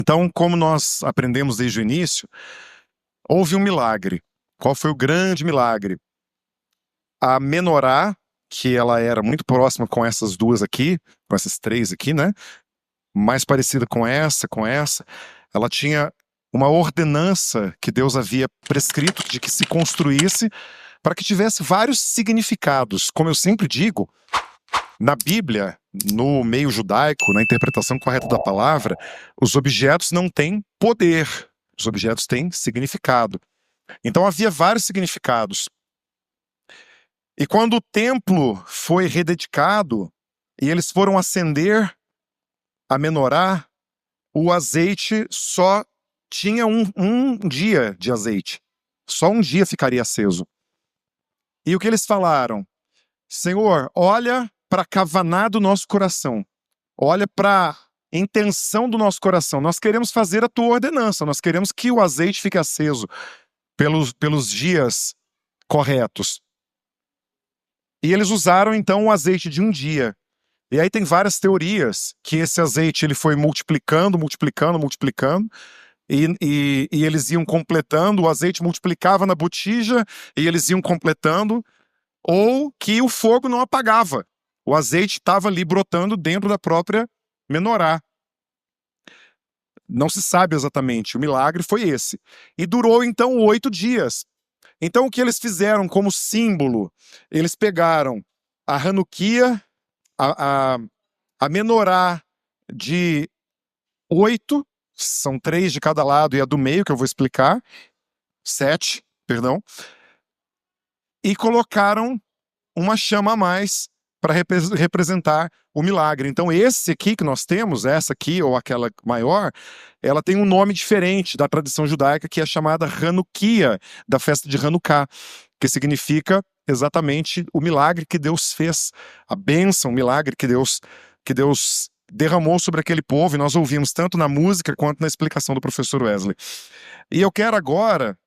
Então, como nós aprendemos desde o início, houve um milagre. Qual foi o grande milagre? A menorá, que ela era muito próxima com essas duas aqui, com essas três aqui, né? Mais parecida com essa, ela tinha uma ordenança que Deus havia prescrito de que se construísse para que tivesse vários significados. Como eu sempre digo, na Bíblia, no meio judaico, na interpretação correta da palavra, os objetos não têm poder, os objetos têm significado. Então havia vários significados. E quando o templo foi rededicado e eles foram acender a menorá, o azeite só tinha um dia de azeite. Só um dia ficaria aceso. E o que eles falaram? Senhor, olha para a kavaná do nosso coração. Olha para a intenção do nosso coração. Nós queremos fazer a tua ordenança. Nós queremos que o azeite fique aceso pelos dias corretos. E eles usaram, então, o azeite de um dia. E aí tem várias teorias que esse azeite ele foi multiplicando, e eles iam completando, o azeite multiplicava na botija e eles iam completando, ou que o fogo não apagava. O azeite estava ali brotando dentro da própria menorá. Não se sabe exatamente, o milagre foi esse. E durou então 8 dias. Então o que eles fizeram como símbolo? Eles pegaram a Hanukkah, a menorá de 8, são 3 de cada lado e a do meio, que eu vou explicar, 7, perdão, e colocaram uma chama a mais para representar o milagre. Então esse aqui que nós temos, essa aqui ou aquela maior, ela tem um nome diferente da tradição judaica, que é chamada Hanukkah, da festa de Hanukkah, que significa exatamente o milagre que Deus fez, a bênção, o milagre que Deus derramou sobre aquele povo, e nós ouvimos tanto na música quanto na explicação do professor Wesley. E eu quero agora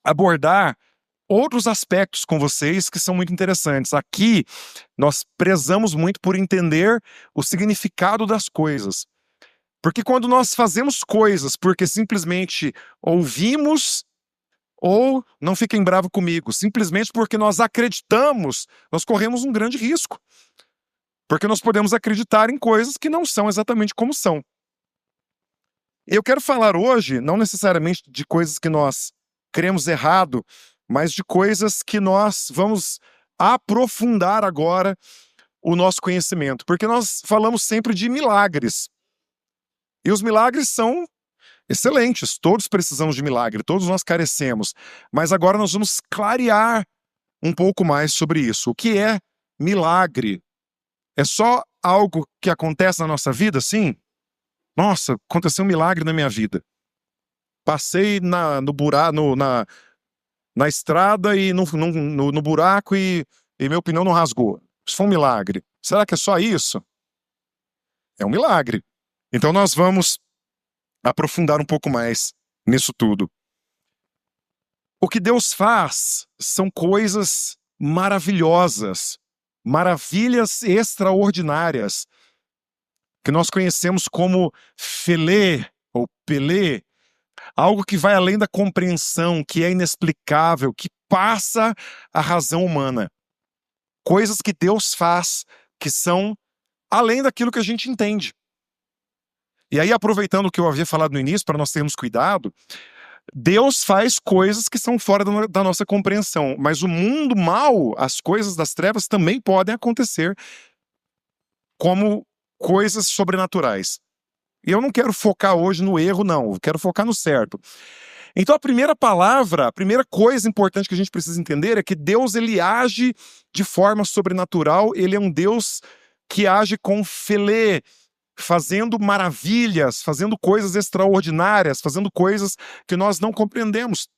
abordar outros aspectos com vocês que são muito interessantes. Aqui, nós prezamos muito por entender o significado das coisas. Porque quando nós fazemos coisas porque simplesmente ouvimos, ou, não fiquem bravos comigo, simplesmente porque nós acreditamos, nós corremos um grande risco. Porque nós podemos acreditar em coisas que não são exatamente como são. Eu quero falar hoje, não necessariamente de coisas que nós cremos errado, mas de coisas que nós vamos aprofundar agora o nosso conhecimento. Porque nós falamos sempre de milagres. E os milagres são excelentes, todos precisamos de milagre, todos nós carecemos. Mas agora nós vamos clarear um pouco mais sobre isso. O que é milagre? É só algo que acontece na nossa vida, sim? Nossa, aconteceu um milagre na minha vida. Passei na estrada e no buraco e meu pneu não rasgou. Isso foi um milagre. Será que é só isso? É um milagre. Então nós vamos aprofundar um pouco mais nisso tudo. O que Deus faz são coisas maravilhosas, maravilhas extraordinárias, que nós conhecemos como Felê ou Pelé, algo que vai além da compreensão, que é inexplicável, que passa a razão humana. Coisas que Deus faz que são além daquilo que a gente entende. E aí, aproveitando o que eu havia falado no início, para nós termos cuidado, Deus faz coisas que são fora da nossa compreensão, mas o mundo mal, as coisas das trevas também podem acontecer como coisas sobrenaturais. E eu não quero focar hoje no erro, não. Eu quero focar no certo. Então a primeira coisa importante que a gente precisa entender é que Deus, ele age de forma sobrenatural. Ele é um Deus que age com Felê, fazendo maravilhas, fazendo coisas extraordinárias, fazendo coisas que nós não compreendemos,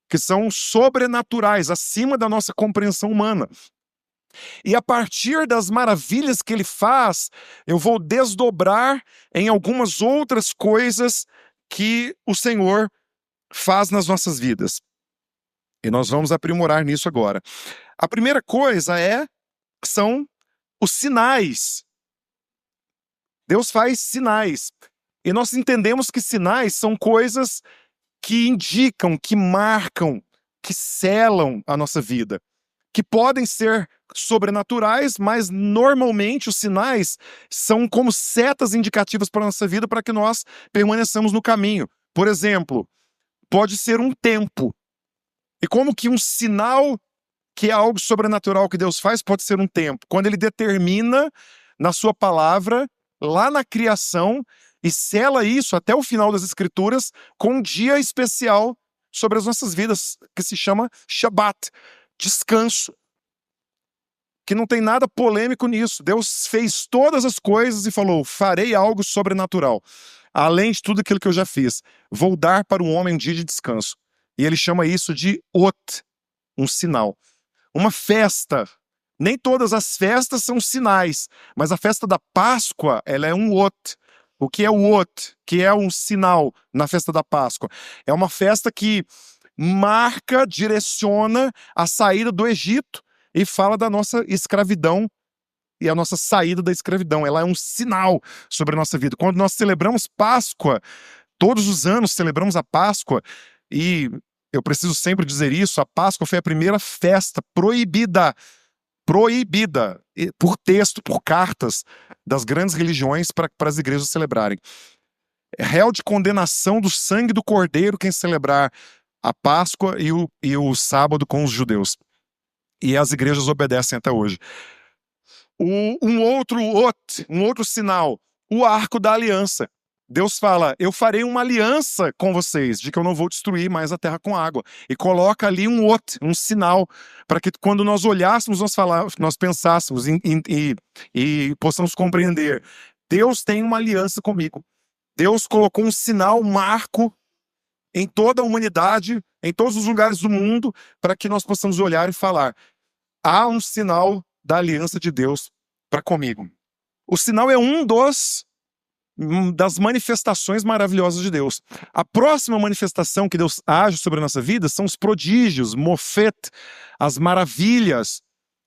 que são sobrenaturais, acima da nossa compreensão humana. E a partir das maravilhas que ele faz, eu vou desdobrar em algumas outras coisas que o Senhor faz nas nossas vidas. E nós vamos aprimorar nisso agora. A primeira coisa são os sinais. Deus faz sinais. E nós entendemos que sinais são coisas que indicam, que marcam, que selam a nossa vida, que podem ser sobrenaturais, mas normalmente os sinais são como setas indicativas para a nossa vida para que nós permaneçamos no caminho. Por exemplo, pode ser um tempo. E como que um sinal que é algo sobrenatural que Deus faz pode ser um tempo? Quando ele determina na sua palavra, lá na criação, e sela isso até o final das Escrituras com um dia especial sobre as nossas vidas, que se chama Shabat, descanso. Que não tem nada polêmico nisso. Deus fez todas as coisas e falou: farei algo sobrenatural. Além de tudo aquilo que eu já fiz, vou dar para o homem um dia de descanso. E ele chama isso de Ot, um sinal. Uma festa. Nem todas as festas são sinais, mas a festa da Páscoa, ela é um Ot. O que é o Ot? Que é um sinal na festa da Páscoa. É uma festa que marca, direciona a saída do Egito e fala da nossa escravidão e a nossa saída da escravidão. Ela é um sinal sobre a nossa vida. Quando nós celebramos Páscoa, todos os anos celebramos a Páscoa, e eu preciso sempre dizer isso, a Páscoa foi a primeira festa proibida por texto, por cartas das grandes religiões para as igrejas celebrarem. É réu de condenação do sangue do Cordeiro quem celebrar a Páscoa e o sábado com os judeus. E as igrejas obedecem até hoje. Um outro sinal, o arco da aliança. Deus fala: eu farei uma aliança com vocês, de que eu não vou destruir mais a terra com água. E coloca ali um sinal, para que quando nós olhássemos, nós pensássemos e possamos compreender. Deus tem uma aliança comigo. Deus colocou um sinal, um marco em toda a humanidade, em todos os lugares do mundo, para que nós possamos olhar e falar: há um sinal da aliança de Deus para comigo. O sinal é das manifestações maravilhosas de Deus. A próxima manifestação que Deus age sobre a nossa vida são os prodígios, mofet, as maravilhas.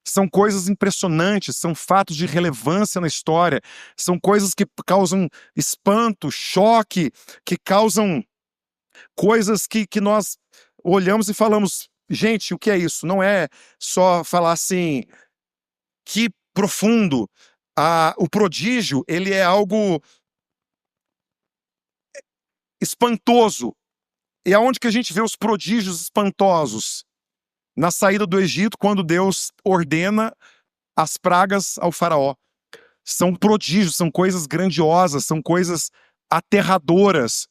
São coisas impressionantes, são fatos de relevância na história, são coisas que causam espanto, choque, que causam coisas que nós olhamos e falamos: gente, o que é isso? Não é só falar assim, que profundo. O prodígio, ele é algo espantoso. E aonde que a gente vê os prodígios espantosos? Na saída do Egito, quando Deus ordena as pragas ao faraó. São prodígios, são coisas grandiosas, são coisas aterradoras,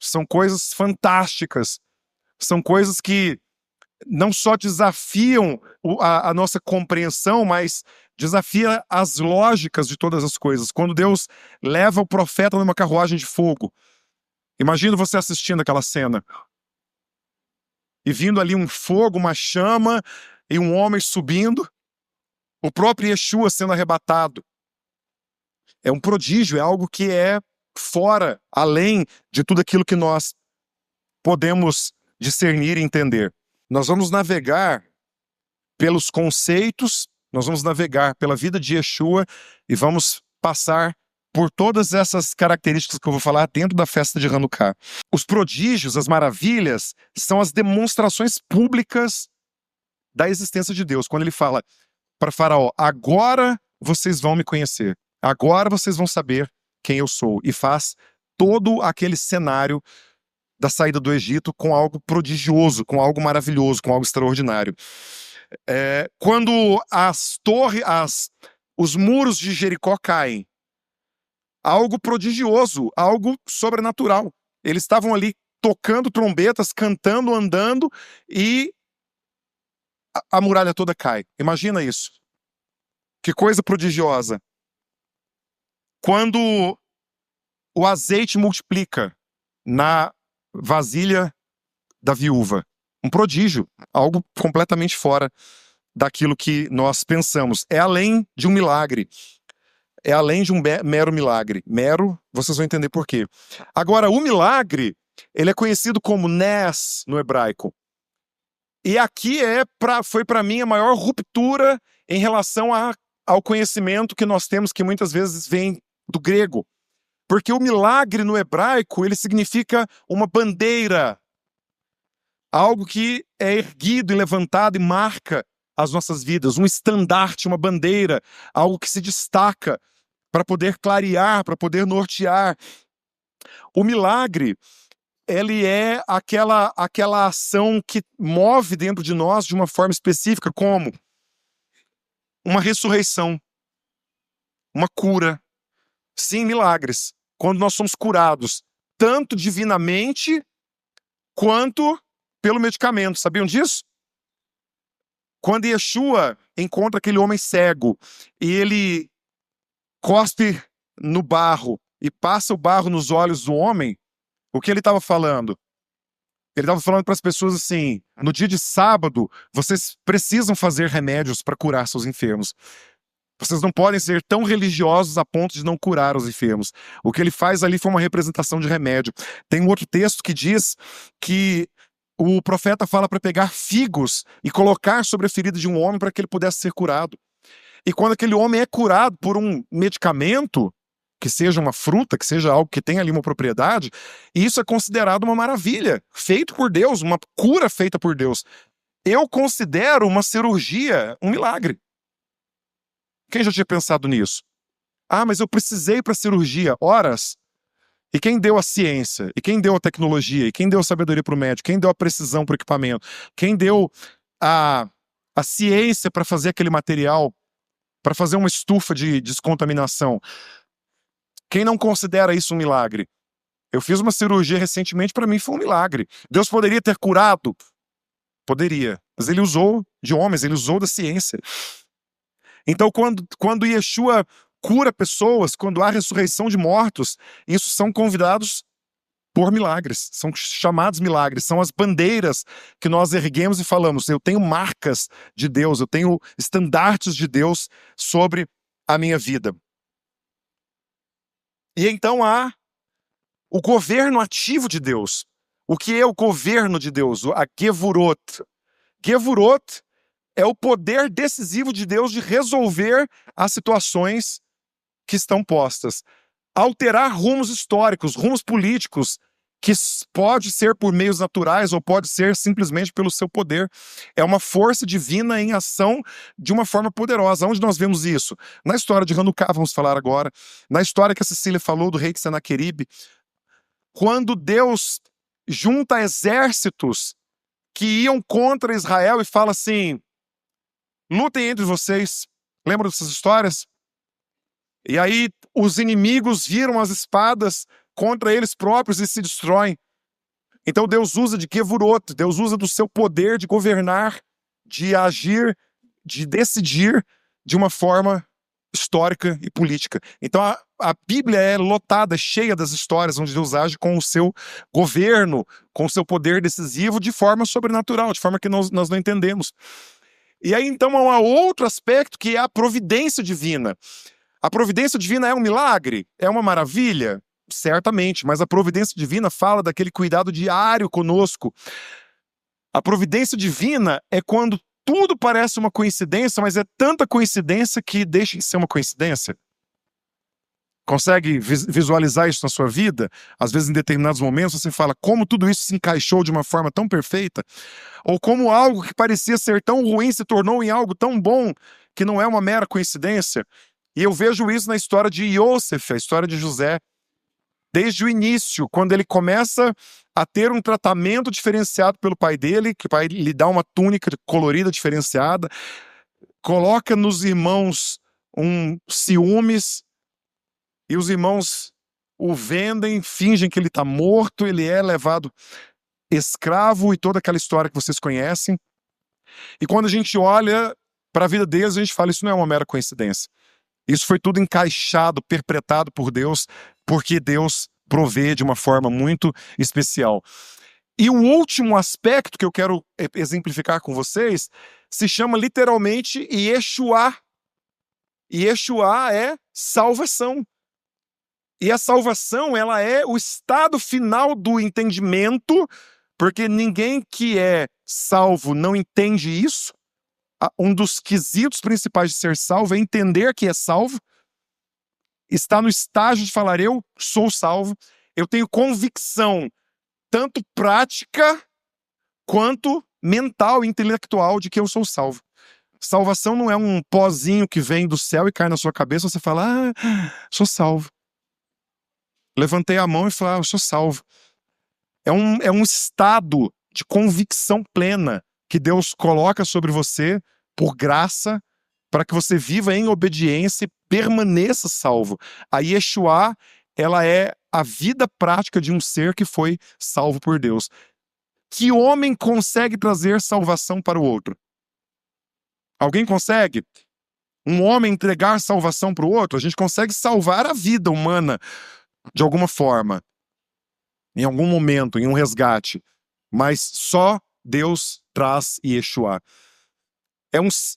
são coisas fantásticas, são coisas que não só desafiam a nossa compreensão, mas desafia as lógicas de todas as coisas. Quando Deus leva o profeta numa carruagem de fogo, imagina você assistindo aquela cena. E vindo ali um fogo, uma chama, e um homem subindo, o próprio Yeshua sendo arrebatado. É um prodígio, é algo que é fora, além de tudo aquilo que nós podemos discernir e entender. Nós vamos navegar pelos conceitos, nós vamos navegar pela vida de Yeshua e vamos passar por todas essas características que eu vou falar dentro da festa de Hanukkah. Os prodígios, as maravilhas, são as demonstrações públicas da existência de Deus. Quando ele fala para Faraó: agora vocês vão me conhecer, agora vocês vão saber quem eu sou. E faz todo aquele cenário da saída do Egito com algo prodigioso, com algo maravilhoso, com algo extraordinário. Quando os muros de Jericó caem, algo prodigioso, algo sobrenatural. Eles estavam ali tocando trombetas, cantando, andando, e a muralha toda cai. Imagina isso. Que coisa prodigiosa. Quando o azeite multiplica na vasilha da viúva. Um prodígio, algo completamente fora daquilo que nós pensamos. É além de um milagre. É além de um mero milagre. Mero, vocês vão entender por quê. Agora, o milagre, ele é conhecido como Nes no hebraico. E aqui foi para mim a maior ruptura em relação ao conhecimento que nós temos, que muitas vezes vem do grego. Porque o milagre no hebraico, ele significa uma bandeira. Algo que é erguido e levantado e marca as nossas vidas. Um estandarte, uma bandeira. Algo que se destaca para poder clarear, para poder nortear. O milagre, ele é aquela ação que move dentro de nós de uma forma específica, como uma ressurreição, uma cura. Sim, milagres. Quando nós somos curados, tanto divinamente, quanto pelo medicamento. Sabiam disso? Quando Yeshua encontra aquele homem cego, e ele cospe no barro, e passa o barro nos olhos do homem, o que ele estava falando? Ele estava falando para as pessoas assim: no dia de sábado, vocês precisam fazer remédios para curar seus enfermos. Vocês não podem ser tão religiosos a ponto de não curar os enfermos. O que ele faz ali foi uma representação de remédio. Tem um outro texto que diz que o profeta fala para pegar figos e colocar sobre a ferida de um homem para que ele pudesse ser curado. E quando aquele homem é curado por um medicamento, que seja uma fruta, que seja algo que tenha ali uma propriedade, isso é considerado uma maravilha, feito por Deus, uma cura feita por Deus. Eu considero uma cirurgia um milagre. Quem já tinha pensado nisso? Ah, mas eu precisei para a cirurgia horas. E quem deu a ciência? E quem deu a tecnologia? E quem deu a sabedoria para o médico? Quem deu a precisão para o equipamento? Quem deu a ciência para fazer aquele material, para fazer uma estufa de descontaminação? Quem não considera isso um milagre? Eu fiz uma cirurgia recentemente, para mim foi um milagre. Deus poderia ter curado? Poderia. Mas ele usou de homens, ele usou da ciência. Então, quando Yeshua cura pessoas, quando há ressurreição de mortos, isso são convidados por milagres, são chamados milagres, são as bandeiras que nós erguemos e falamos: eu tenho marcas de Deus, eu tenho estandartes de Deus sobre a minha vida. E então há o governo ativo de Deus. O que é o governo de Deus? A Gevurot. Gevurot é o poder decisivo de Deus de resolver as situações que estão postas. Alterar rumos históricos, rumos políticos, que pode ser por meios naturais ou pode ser simplesmente pelo seu poder. É uma força divina em ação de uma forma poderosa. Onde nós vemos isso? Na história de Hanukkah, vamos falar agora. Na história que a Cecília falou do rei Senaqueribe. Quando Deus junta exércitos que iam contra Israel e fala assim: lutem entre vocês. Lembram dessas histórias? E aí os inimigos viram as espadas contra eles próprios e se destroem. Então Deus usa de Gevurot, Deus usa do seu poder de governar, de agir, de decidir de uma forma histórica e política. Então a Bíblia é lotada, cheia das histórias onde Deus age com o seu governo, com o seu poder decisivo de forma sobrenatural, de forma que nós não entendemos. E aí então há um outro aspecto que é a providência divina. A providência divina é um milagre? É uma maravilha? Certamente, mas a providência divina fala daquele cuidado diário conosco. A providência divina é quando tudo parece uma coincidência, mas é tanta coincidência que deixa de ser uma coincidência. Consegue visualizar isso na sua vida? Às vezes, em determinados momentos, você fala como tudo isso se encaixou de uma forma tão perfeita, ou como algo que parecia ser tão ruim se tornou em algo tão bom, que não é uma mera coincidência. E eu vejo isso na história de Yosef, a história de José. Desde o início, quando ele começa a ter um tratamento diferenciado pelo pai dele, que o pai lhe dá uma túnica colorida diferenciada, coloca nos irmãos ciúmes, e os irmãos o vendem, fingem que ele está morto, ele é levado escravo e toda aquela história que vocês conhecem. E quando a gente olha para a vida deles, a gente fala: isso não é uma mera coincidência. Isso foi tudo encaixado, perpetrado por Deus, porque Deus provê de uma forma muito especial. E o último aspecto que eu quero exemplificar com vocês se chama literalmente Yeshua. Yeshua é salvação. E a salvação, ela é o estado final do entendimento, porque ninguém que é salvo não entende isso. Um dos quesitos principais de ser salvo é entender que é salvo. está no estágio de falar, eu sou salvo, eu tenho convicção, tanto prática quanto mental e intelectual, de que eu sou salvo. Salvação não é um pozinho que vem do céu e cai na sua cabeça, você fala, sou salvo. Levantei a mão e falei, eu sou salvo. É um estado de convicção plena que Deus coloca sobre você por graça, para que você viva em obediência e permaneça salvo. A Yeshua, ela é a vida prática de um ser que foi salvo por Deus. Que homem consegue trazer salvação para o outro? Alguém consegue? Um homem entregar salvação para o outro? A gente consegue salvar a vida humana de alguma forma, em algum momento, em um resgate. Mas só Deus traz Yeshua.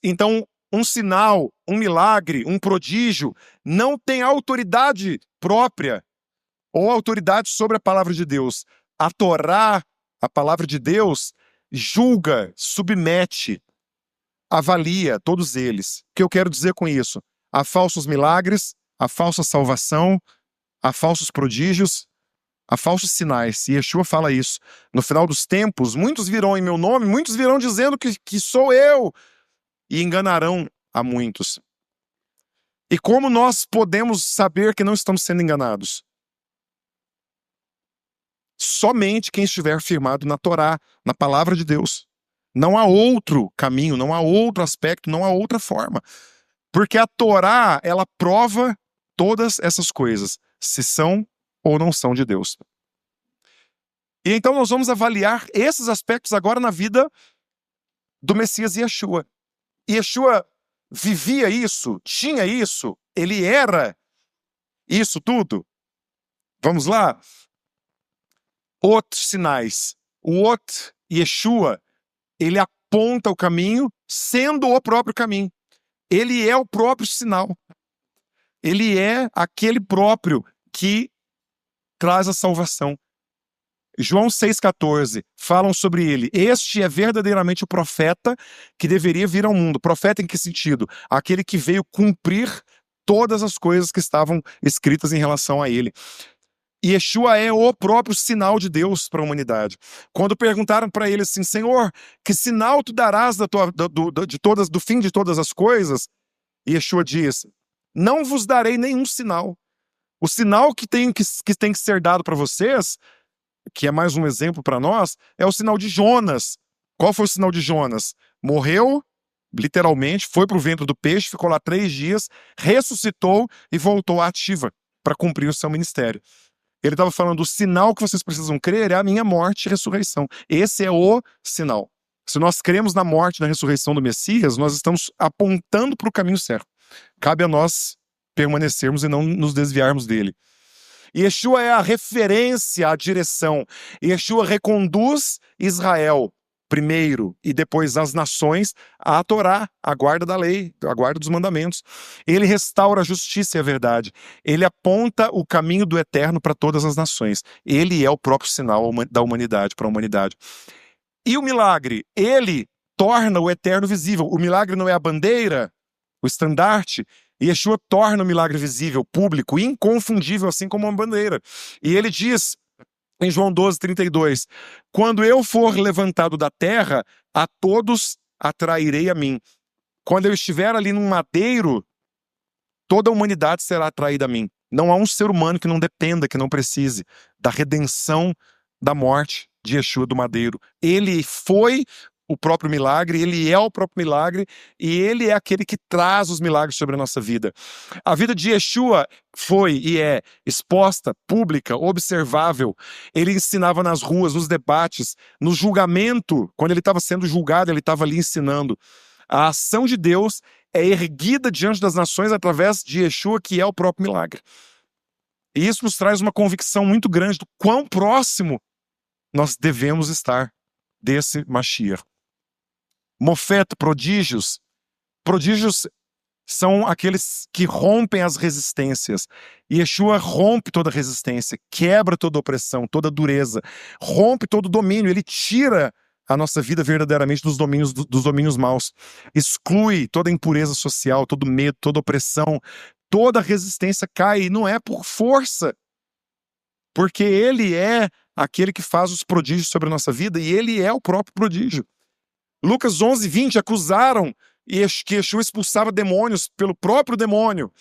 Então, um sinal, um milagre, um prodígio, não tem autoridade própria ou autoridade sobre a palavra de Deus. A Torá, a palavra de Deus, julga, submete, avalia todos eles. O que eu quero dizer com isso? Há falsos milagres, há falsa salvação, há falsos prodígios, há falsos sinais. E Yeshua fala isso. No final dos tempos, muitos virão em meu nome, muitos virão dizendo que sou eu, e enganarão a muitos. E como nós podemos saber que não estamos sendo enganados? Somente quem estiver firmado na Torá, na palavra de Deus. Não há outro caminho, não há outro aspecto, não há outra forma. Porque a Torá, ela prova todas essas coisas, se são ou não são de Deus. E então nós vamos avaliar esses aspectos agora na vida do Messias Yeshua. Yeshua vivia isso, tinha isso, ele era isso tudo. Vamos lá? Outros sinais. O Yeshua, ele aponta o caminho, sendo o próprio caminho. Ele é o próprio sinal. Ele é aquele próprio que traz a salvação. João 6,14 falam sobre ele. Este é verdadeiramente o profeta que deveria vir ao mundo. Profeta em que sentido? Aquele que veio cumprir todas as coisas que estavam escritas em relação a ele. E Yeshua é o próprio sinal de Deus para a humanidade. Quando perguntaram para ele assim, Senhor, que sinal tu darás do fim de todas as coisas? E Yeshua diz, não vos darei nenhum sinal. O sinal que tem que ser dado para vocês, que é mais um exemplo para nós, é o sinal de Jonas. Qual foi o sinal de Jonas? Morreu, literalmente, foi para o ventre do peixe, ficou lá 3 dias, ressuscitou e voltou ativa para cumprir o seu ministério. Ele estava falando, o sinal que vocês precisam crer é a minha morte e ressurreição. Esse é o sinal. Se nós cremos na morte e na ressurreição do Messias, nós estamos apontando para o caminho certo. Cabe a nós permanecermos e não nos desviarmos dele. Yeshua é a referência, a direção. Yeshua reconduz Israel primeiro e depois as nações à Torá, à guarda da lei, à guarda dos mandamentos. Ele restaura a justiça e a verdade. Ele aponta o caminho do eterno para todas as nações. Ele é o próprio sinal da humanidade, para a humanidade. E o milagre? Ele torna o eterno visível. O milagre não é a bandeira, o estandarte. Yeshua torna o milagre visível, público, inconfundível, assim como uma bandeira. E ele diz, em João 12:32, quando eu for levantado da terra, a todos atrairei a mim. Quando eu estiver ali num madeiro, toda a humanidade será atraída a mim. Não há um ser humano que não dependa, que não precise da redenção da morte de Yeshua do madeiro. Ele foi o próprio milagre, ele é o próprio milagre e ele é aquele que traz os milagres sobre a nossa vida. A vida de Yeshua foi e é exposta, pública, observável. Ele ensinava nas ruas, nos debates, no julgamento. Quando ele estava sendo julgado, ele estava ali ensinando. A ação de Deus é erguida diante das nações através de Yeshua, que é o próprio milagre. E isso nos traz uma convicção muito grande do quão próximo nós devemos estar desse Mashiach. Mofeta, prodígios. Prodígios são aqueles que rompem as resistências. Yeshua rompe toda resistência, quebra toda opressão, toda dureza, rompe todo domínio. Ele tira a nossa vida verdadeiramente dos domínios maus. Exclui toda impureza social, todo medo, toda opressão, toda resistência cai, e não é por força, porque ele é aquele que faz os prodígios sobre a nossa vida, e ele é o próprio prodígio. Lucas 11:20 acusaram que Yeshua expulsava demônios pelo próprio demônio.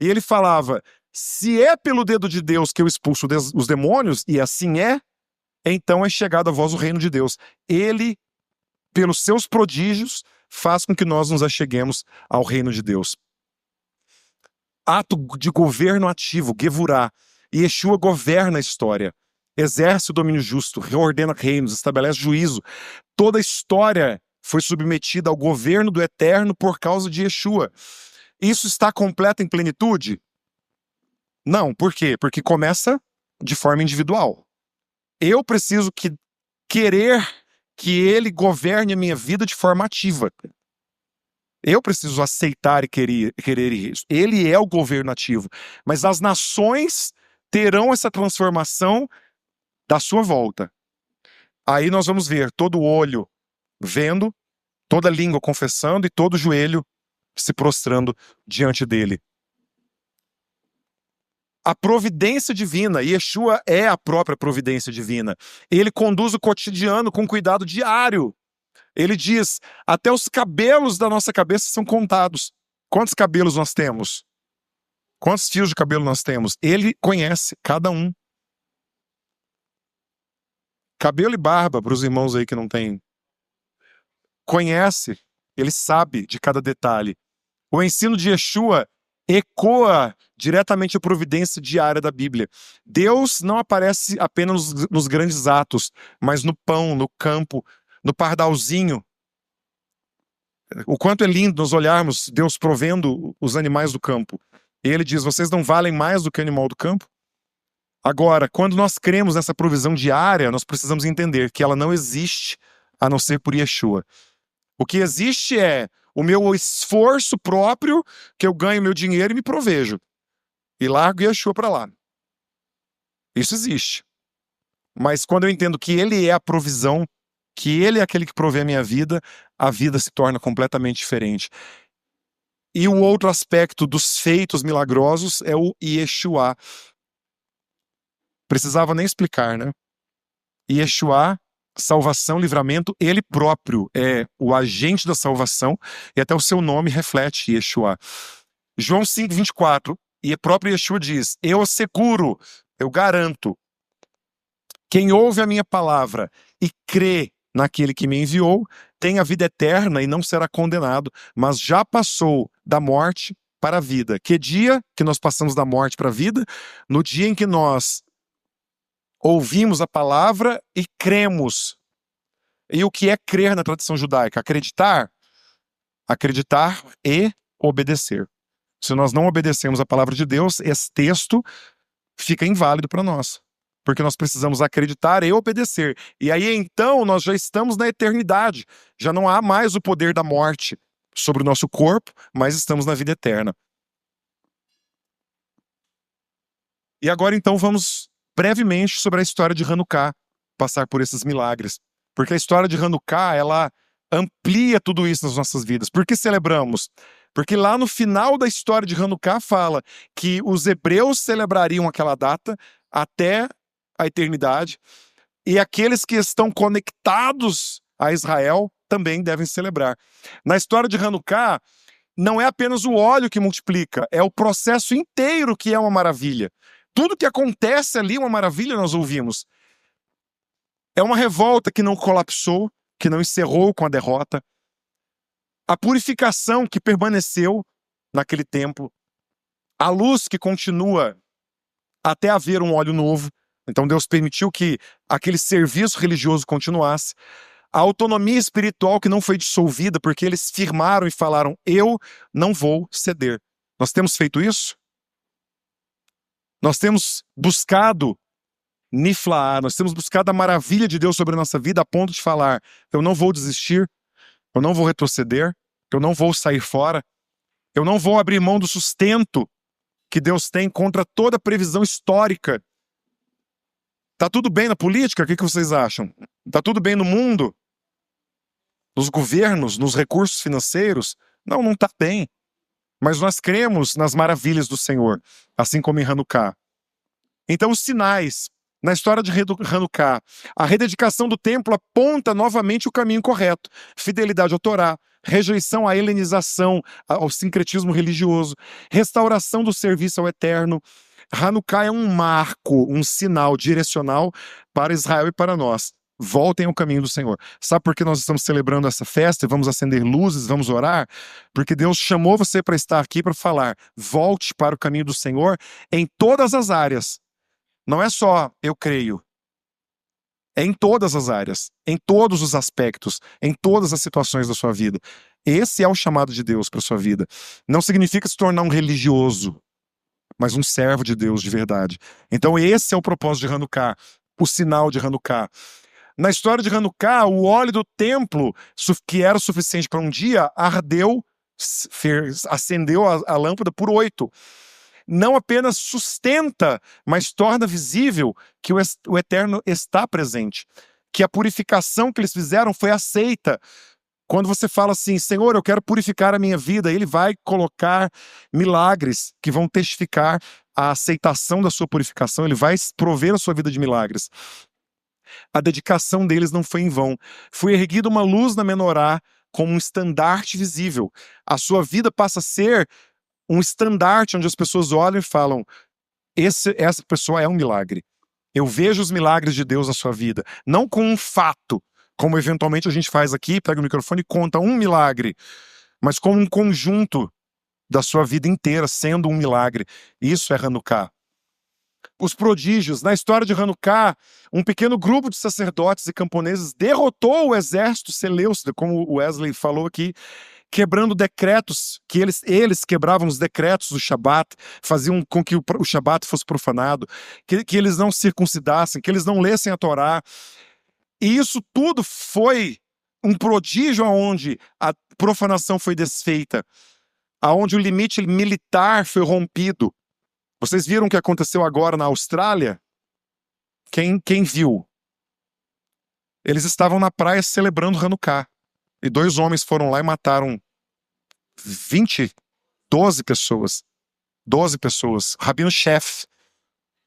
E ele falava, se é pelo dedo de Deus que eu expulso os demônios, e assim é, então é chegado a vós o reino de Deus. Ele, pelos seus prodígios, faz com que nós nos acheguemos ao reino de Deus. Ato de governo ativo, Gevurá. Yeshua governa a história, exerce o domínio justo, reordena reinos, estabelece juízo. Toda a história foi submetida ao governo do Eterno por causa de Yeshua. Isso está completo em plenitude? Não, por quê? Porque começa de forma individual. Eu preciso querer que ele governe a minha vida de forma ativa. Eu preciso aceitar e querer isso. Ele é o governo ativo. Mas as nações terão essa transformação da sua volta. Aí nós vamos ver todo olho vendo, toda língua confessando e todo joelho se prostrando diante dele. A providência divina, Yeshua é a própria providência divina. Ele conduz o cotidiano com cuidado diário. Ele diz, até os cabelos da nossa cabeça são contados. Quantos cabelos nós temos? Quantos fios de cabelo nós temos? Ele conhece cada um. Cabelo e barba, para os irmãos aí que não têm. Conhece, ele sabe de cada detalhe. O ensino de Yeshua ecoa diretamente a providência diária da Bíblia. Deus não aparece apenas nos grandes atos, mas no pão, no campo, no pardalzinho. O quanto é lindo nós olharmos Deus provendo os animais do campo. E ele diz, vocês não valem mais do que o animal do campo? Agora, quando nós cremos nessa provisão diária, nós precisamos entender que ela não existe a não ser por Yeshua. O que existe é o meu esforço próprio, que eu ganho meu dinheiro e me provejo. E largo Yeshua para lá. Isso existe. Mas quando eu entendo que ele é a provisão, que ele é aquele que provê a vida se torna completamente diferente. E o outro aspecto dos feitos milagrosos é o Yeshua. Precisava nem explicar, né? Yeshua, salvação, livramento, ele próprio é o agente da salvação e até o seu nome reflete Yeshua. João 5:24, e o próprio Yeshua diz, eu asseguro, eu garanto, quem ouve a minha palavra e crê naquele que me enviou, tem a vida eterna e não será condenado, mas já passou da morte para a vida. Que dia que nós passamos da morte para a vida? No dia em que nós ouvimos a palavra e cremos. E o que é crer na tradição judaica? Acreditar? Acreditar e obedecer. Se nós não obedecemos a palavra de Deus, esse texto fica inválido para nós. Porque nós precisamos acreditar e obedecer. E aí então nós já estamos na eternidade. Já não há mais o poder da morte sobre o nosso corpo, mas estamos na vida eterna. E agora então vamos brevemente sobre a história de Hanukkah, passar por esses milagres. Porque a história de Hanukkah, ela amplia tudo isso nas nossas vidas. Por que celebramos? Porque lá no final da história de Hanukkah fala que os hebreus celebrariam aquela data até a eternidade, e aqueles que estão conectados a Israel também devem celebrar. Na história de Hanukkah, não é apenas o óleo que multiplica, é o processo inteiro que é uma maravilha. Tudo que acontece ali é uma maravilha, nós ouvimos. É uma revolta que não colapsou, que não encerrou com a derrota. A purificação que permaneceu naquele tempo. A luz que continua até haver um óleo novo. Então Deus permitiu que aquele serviço religioso continuasse. A autonomia espiritual que não foi dissolvida, porque eles firmaram e falaram, eu não vou ceder. Nós temos feito isso? Nós temos buscado Niflaá, nós temos buscado a maravilha de Deus sobre a nossa vida a ponto de falar, eu não vou desistir, eu não vou retroceder, eu não vou sair fora, eu não vou abrir mão do sustento que Deus tem contra toda previsão histórica. Tá tudo bem na política? O que vocês acham? Tá tudo bem no mundo? Nos governos, nos recursos financeiros? Não, não tá bem. mas nós cremos nas maravilhas do Senhor, assim como em Hanukkah. Então, os sinais na história de Hanukkah, a rededicação do templo aponta novamente o caminho correto: fidelidade ao Torá, rejeição à helenização, ao sincretismo religioso, restauração do serviço ao Eterno. Hanukkah é um marco, um sinal direcional para Israel e para nós. Voltem ao caminho do Senhor. Sabe por que nós estamos celebrando essa festa e vamos acender luzes, vamos orar? Porque Deus chamou você para estar aqui para falar: volte para o caminho do Senhor em todas as áreas. Não é só eu creio. É em todas as áreas, em todos os aspectos, em todas as situações da sua vida. Esse é o chamado de Deus para a sua vida. Não significa se tornar um religioso, mas um servo de Deus de verdade. Então esse é o propósito de Hanukkah, o sinal de Hanukkah. Na história de Hanukkah, o óleo do templo, que era suficiente para um dia, ardeu, acendeu a lâmpada por 8. Não apenas sustenta, mas torna visível que o Eterno está presente, que a purificação que eles fizeram foi aceita. Quando você fala assim: Senhor, eu quero purificar a minha vida, Ele vai colocar milagres que vão testificar a aceitação da sua purificação, Ele vai prover a sua vida de milagres. A dedicação deles não foi em vão. Foi erguida uma luz na menorá como um estandarte visível. A sua vida passa a ser um estandarte onde as pessoas olham e falam: essa pessoa é um milagre. Eu vejo os milagres de Deus na sua vida. Não com um fato, como eventualmente a gente faz aqui, pega o microfone e conta um milagre, mas como um conjunto da sua vida inteira sendo um milagre. Isso é Hanukkah. Os prodígios. Na história de Hanukkah, um pequeno grupo de sacerdotes e camponeses derrotou o exército seleucida, como o Wesley falou aqui, quebrando decretos, que eles quebravam os decretos do Shabat, faziam com que o Shabat fosse profanado, que eles não circuncidassem, que eles não lessem a Torá. E isso tudo foi um prodígio onde a profanação foi desfeita, aonde o limite militar foi rompido. Vocês viram o que aconteceu agora na Austrália? Quem viu? Eles estavam na praia celebrando Hanukkah. E 2 homens foram lá e mataram 12 pessoas. 12 pessoas. Rabino-chefe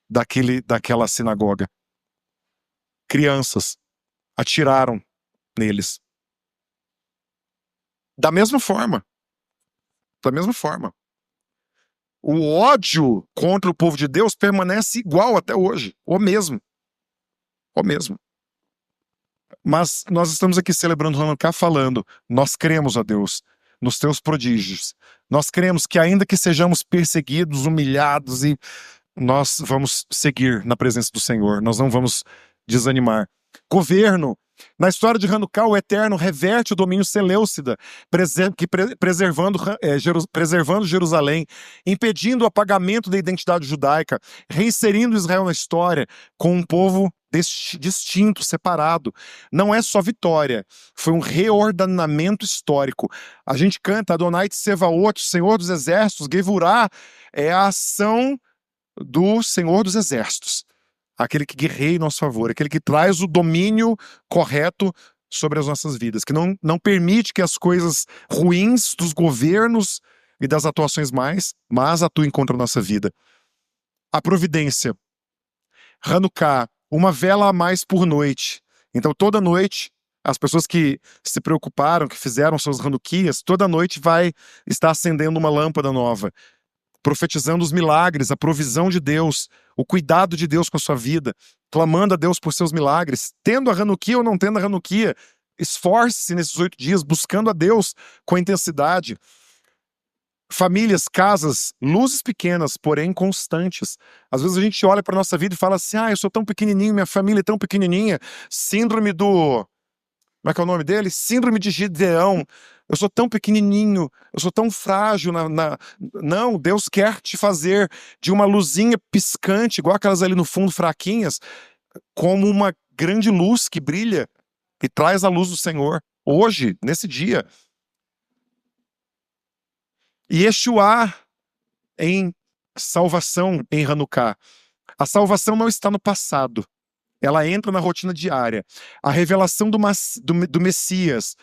daquela sinagoga. Crianças. Atiraram neles. Da mesma forma. Da mesma forma. O ódio contra o povo de Deus permanece igual até hoje. O mesmo. O mesmo. Mas nós estamos aqui celebrando Hanukkah falando: nós cremos a Deus nos teus prodígios. Nós cremos que ainda que sejamos perseguidos, humilhados, e nós vamos seguir na presença do Senhor. Nós não vamos desanimar. Governo. Na história de Hanukkah, o Eterno reverte o domínio seleucida, preservando Jerusalém, impedindo o apagamento da identidade judaica, reinserindo Israel na história com um povo distinto, separado. Não é só vitória, foi um reordenamento histórico. A gente canta Adonai Tsevaot, Senhor dos Exércitos. Gevurah é a ação do Senhor dos Exércitos. Aquele que guerreia em nosso favor, aquele que traz o domínio correto sobre as nossas vidas, que não permite que as coisas ruins dos governos e das atuações mas atuem contra a nossa vida. A providência. Hanukkah, uma vela a mais por noite. Então toda noite, as pessoas que se preocuparam, que fizeram suas Hanukkias, toda noite vai estar acendendo uma lâmpada nova, profetizando os milagres, a provisão de Deus, o cuidado de Deus com a sua vida, clamando a Deus por seus milagres, tendo a Hanukkia ou não tendo a Hanukkia. Esforce-se nesses 8 dias, buscando a Deus com intensidade. Famílias, casas, luzes pequenas, porém constantes. Às vezes a gente olha para a nossa vida e fala assim: eu sou tão pequenininho, minha família é tão pequenininha. Síndrome do... Como é que é o nome dele? Síndrome de Gideão. Eu sou tão pequenininho, eu sou tão frágil. Não, Deus quer te fazer de uma luzinha piscante, igual aquelas ali no fundo, fraquinhas, como uma grande luz que brilha e traz a luz do Senhor, hoje, nesse dia. E Yeshua em salvação em Hanukkah. A salvação não está no passado. Ela entra na rotina diária. A revelação do Messias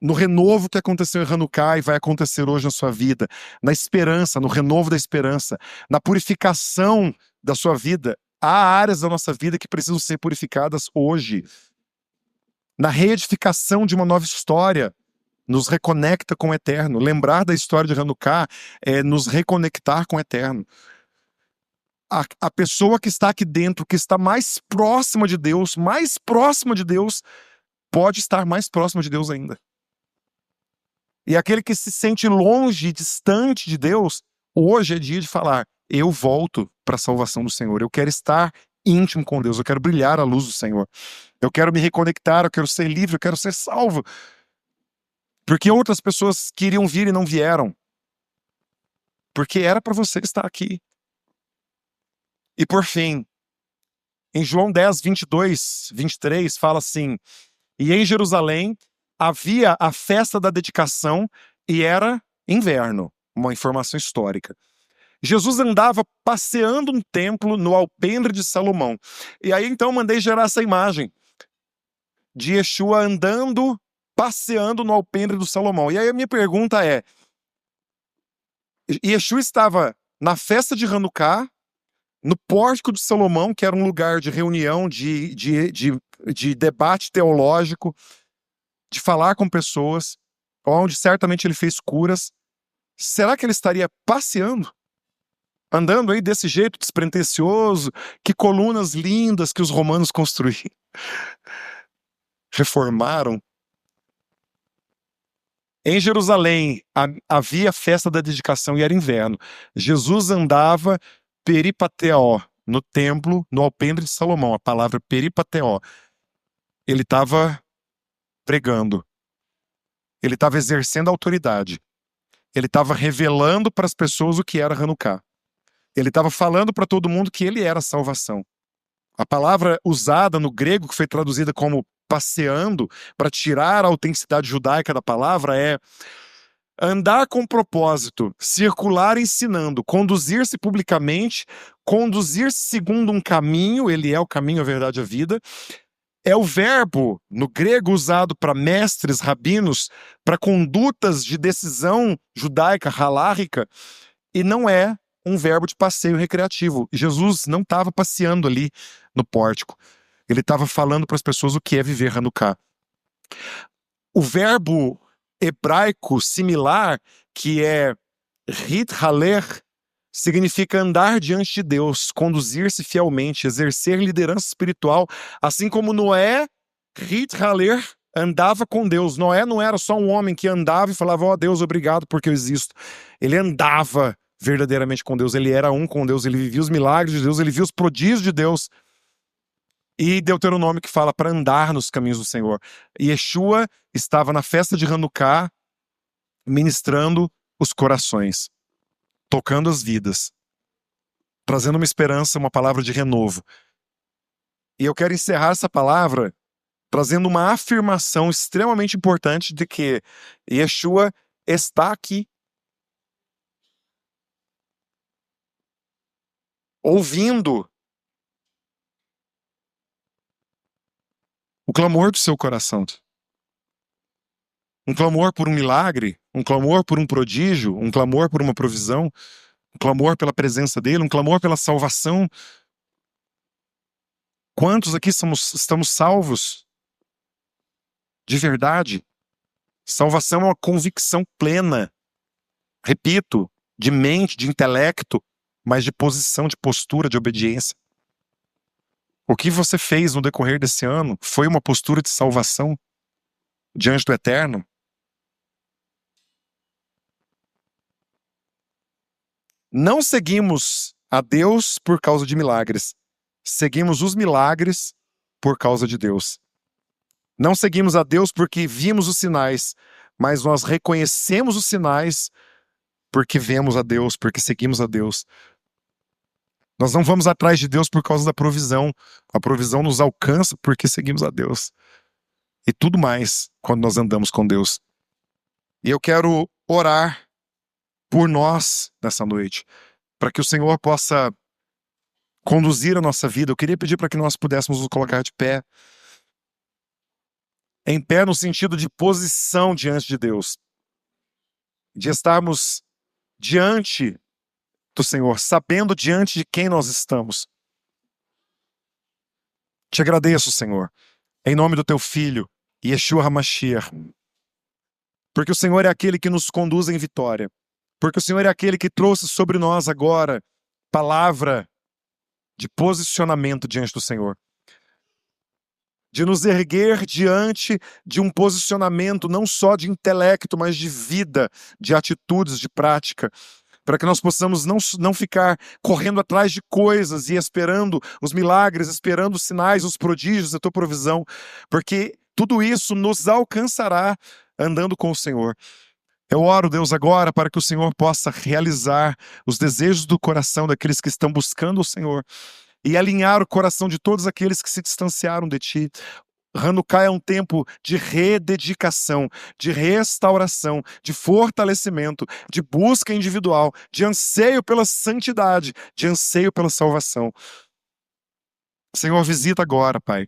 no renovo que aconteceu em Hanukkah e vai acontecer hoje na sua vida, na esperança, no renovo da esperança, na purificação da sua vida. Há áreas da nossa vida que precisam ser purificadas hoje. Na reedificação de uma nova história, nos reconecta com o eterno. Lembrar da história de Hanukkah é nos reconectar com o eterno. A pessoa que está aqui dentro, que está mais próxima de Deus, pode estar mais próxima de Deus ainda. E aquele que se sente longe, distante de Deus, hoje é dia de falar: eu volto para a salvação do Senhor. Eu quero estar íntimo com Deus. Eu quero brilhar a luz do Senhor. Eu quero me reconectar. Eu quero ser livre. Eu quero ser salvo. Porque outras pessoas queriam vir e não vieram. Porque era para você estar aqui. E por fim, em João 10, 22, 23, fala assim: e em Jerusalém havia a festa da dedicação e era inverno. Uma informação histórica. Jesus andava passeando um templo no alpendre de Salomão. E aí então mandei gerar essa imagem de Yeshua andando, passeando no alpendre do Salomão. E aí a minha pergunta é: Yeshua estava na festa de Hanukkah, no pórtico de Salomão, que era um lugar de reunião, de debate teológico, de falar com pessoas, onde certamente ele fez curas. Será que ele estaria passeando? Andando aí desse jeito despretensioso, que colunas lindas que os romanos construíram, reformaram. Em Jerusalém havia a festa da dedicação e era inverno. Jesus andava peripateó no templo, no alpendre de Salomão. A palavra peripateó. Ele estava pregando. Ele estava exercendo autoridade. Ele estava revelando para as pessoas o que era Hanukkah. Ele estava falando para todo mundo que ele era a salvação. A palavra usada no grego, que foi traduzida como passeando, para tirar a autenticidade judaica da palavra, é andar com propósito, circular ensinando, conduzir-se publicamente, conduzir-se segundo um caminho, ele é o caminho, a verdade e a vida. É o verbo, no grego, usado para mestres, rabinos, para condutas de decisão judaica, halárrica, e não é um verbo de passeio recreativo. Jesus não estava passeando ali no pórtico. Ele estava falando para as pessoas o que é viver Hanukkah. O verbo hebraico similar, que é hithaler, significa andar diante de Deus, conduzir-se fielmente, exercer liderança espiritual, assim como Noé, hithaler, andava com Deus. Noé não era só um homem que andava e falava: ó Deus, obrigado porque eu existo. Ele andava verdadeiramente com Deus, ele era um com Deus, ele vivia os milagres de Deus, ele vivia os prodígios de Deus. E Deuteronômio que fala para andar nos caminhos do Senhor. Yeshua estava na festa de Hanukkah ministrando os corações, tocando as vidas, trazendo uma esperança, uma palavra de renovo. E eu quero encerrar essa palavra trazendo uma afirmação extremamente importante de que Yeshua está aqui, ouvindo o clamor do seu coração. Um clamor por um milagre, um clamor por um prodígio, um clamor por uma provisão, um clamor pela presença dele, um clamor pela salvação. Quantos aqui estamos salvos? De verdade? Salvação é uma convicção plena. Repito, de mente, de intelecto, mas de posição, de postura, de obediência. O que você fez no decorrer desse ano foi uma postura de salvação diante do Eterno? Não seguimos a Deus por causa de milagres. Seguimos os milagres por causa de Deus. Não seguimos a Deus porque vimos os sinais, mas nós reconhecemos os sinais porque vemos a Deus, porque seguimos a Deus. Nós não vamos atrás de Deus por causa da provisão. A provisão nos alcança porque seguimos a Deus. E tudo mais quando nós andamos com Deus. E eu quero orar por nós nessa noite, para que o Senhor possa conduzir a nossa vida. Eu queria pedir para que nós pudéssemos nos colocar de pé. Em pé no sentido de posição diante de Deus. De estarmos diante do Senhor, sabendo diante de quem nós estamos. Te agradeço, Senhor, em nome do Teu Filho, Yeshua HaMashiach, porque o Senhor é aquele que nos conduz em vitória, porque o Senhor é aquele que trouxe sobre nós agora palavra de posicionamento diante do Senhor. De nos erguer diante de um posicionamento não só de intelecto, mas de vida, de atitudes, de prática, para que nós possamos não ficar correndo atrás de coisas e esperando os milagres, esperando os sinais, os prodígios, a Tua provisão, porque tudo isso nos alcançará andando com o Senhor. Eu oro, Deus, agora para que o Senhor possa realizar os desejos do coração daqueles que estão buscando o Senhor e alinhar o coração de todos aqueles que se distanciaram de Ti. Hanukkah é um tempo de rededicação, de restauração, de fortalecimento, de busca individual, de anseio pela santidade, de anseio pela salvação. Senhor, visita agora, Pai,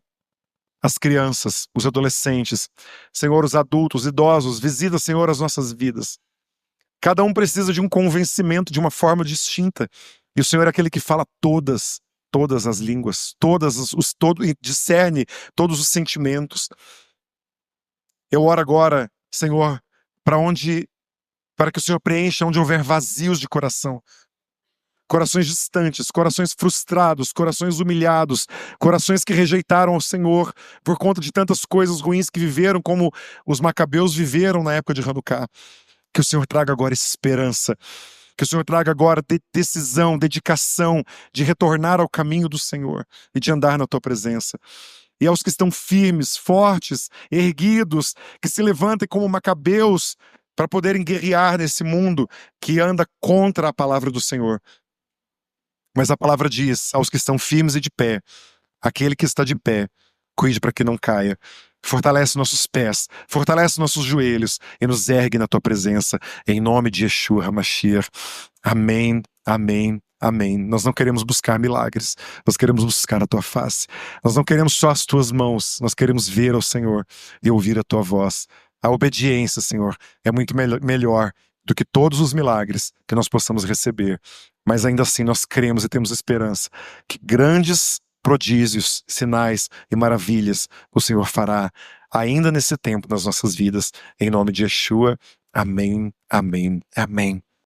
as crianças, os adolescentes, Senhor, os adultos, idosos, visita, Senhor, as nossas vidas. Cada um precisa de um convencimento de uma forma distinta, e o Senhor é aquele que fala todas as línguas, discerne todos os sentimentos. Eu oro agora, Senhor, para que o Senhor preencha onde houver vazios de coração. Corações distantes, corações frustrados, corações humilhados, corações que rejeitaram o Senhor por conta de tantas coisas ruins que viveram, como os macabeus viveram na época de Hanukkah. Que o Senhor traga agora esperança. Que o Senhor traga agora decisão, dedicação de retornar ao caminho do Senhor e de andar na Tua presença. E aos que estão firmes, fortes, erguidos, que se levantem como macabeus para poderem guerrear nesse mundo que anda contra a palavra do Senhor. Mas a palavra diz aos que estão firmes e de pé, aquele que está de pé, cuide para que não caia. Fortalece nossos pés, fortalece nossos joelhos e nos ergue na Tua presença, em nome de Yeshua HaMashiach. Amém, amém, amém. Nós não queremos buscar milagres, nós queremos buscar a Tua face. Nós não queremos só as Tuas mãos, nós queremos ver ao Senhor e ouvir a Tua voz. A obediência, Senhor, é muito melhor do que todos os milagres que nós possamos receber. Mas ainda assim nós cremos e temos esperança que grandes prodígios, sinais e maravilhas o Senhor fará ainda nesse tempo nas nossas vidas. Em nome de Yeshua. Amém, amém, amém.